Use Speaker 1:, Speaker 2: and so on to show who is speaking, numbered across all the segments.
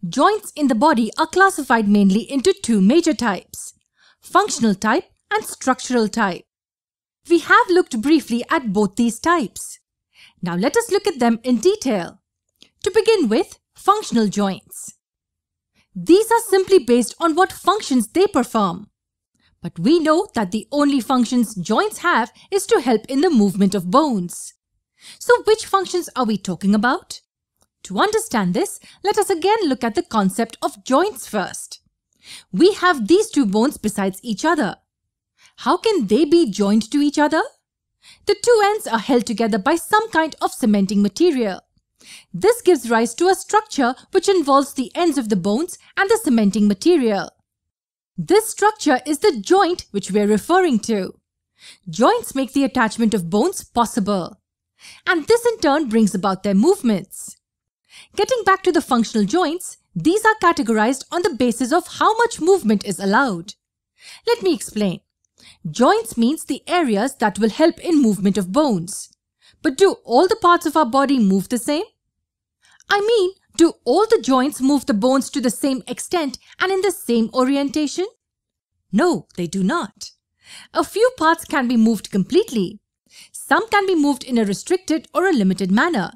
Speaker 1: Joints in the body are classified mainly into two major types, functional type and structural type. We have looked briefly at both these types. Now let us look at them in detail. To begin with, functional joints. These are simply based on what functions they perform. But we know that the only functions joints have is to help in the movement of bones. So which functions are we talking about? To understand this, let us again look at the concept of joints first. We have these two bones besides each other. How can they be joined to each other? The two ends are held together by some kind of cementing material. This gives rise to a structure which involves the ends of the bones and the cementing material. This structure is the joint which we are referring to. Joints make the attachment of bones possible. And this in turn brings about their movements. Getting back to the functional joints, these are categorized on the basis of how much movement is allowed. Let me explain. Joints means the areas that will help in movement of bones. But do all the parts of our body move the same? I mean, do all the joints move the bones to the same extent and in the same orientation? No, they do not. A few parts can be moved completely. Some can be moved in a restricted or a limited manner.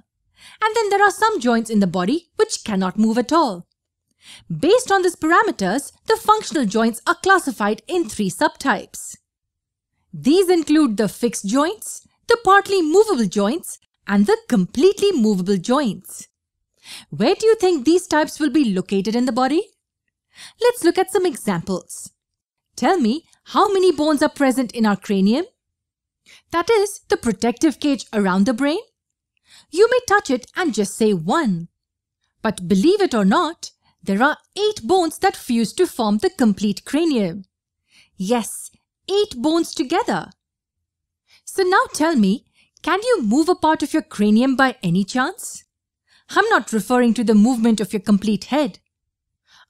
Speaker 1: And then there are some joints in the body which cannot move at all. Based on these parameters, the functional joints are classified in three subtypes. These include the fixed joints, the partly movable joints, and the completely movable joints. Where do you think these types will be located in the body? Let's look at some examples. Tell me, how many bones are present in our cranium? That is, the protective cage around the brain. You may touch it and just say 1. But believe it or not, there are 8 bones that fuse to form the complete cranium. Yes, 8 bones together. So now tell me, can you move a part of your cranium by any chance? I'm not referring to the movement of your complete head.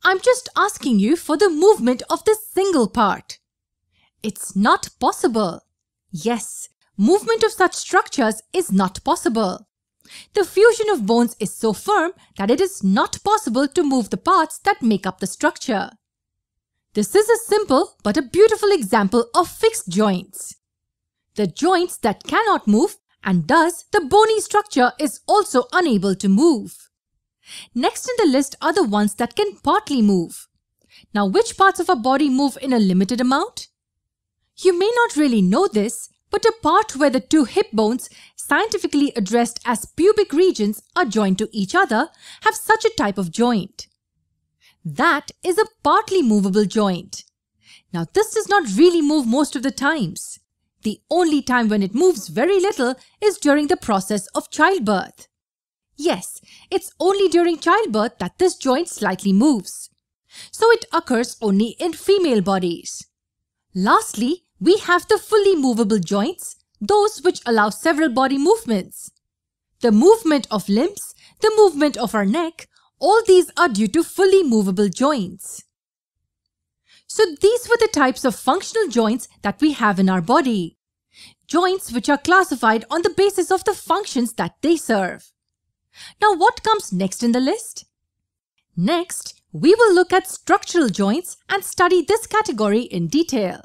Speaker 1: I'm just asking you for the movement of this single part. It's not possible. Yes, movement of such structures is not possible. The fusion of bones is so firm that it is not possible to move the parts that make up the structure. This is a simple but a beautiful example of fixed joints. The joints that cannot move, and thus the bony structure is also unable to move. Next in the list are the ones that can partly move. Now, which parts of our body move in a limited amount? You may not really know this, but a part where the two hip bones, scientifically addressed as pubic regions, are joined to each other have such a type of joint. That is a partly movable joint. Now, this does not really move most of the times. The only time when it moves very little is during the process of childbirth. Yes, it's only during childbirth that this joint slightly moves. So it occurs only in female bodies. Lastly, we have the fully movable joints, those which allow several body movements. The movement of limbs, the movement of our neck, all these are due to fully movable joints. So these were the types of functional joints that we have in our body. Joints which are classified on the basis of the functions that they serve. Now what comes next in the list? Next, we will look at structural joints and study this category in detail.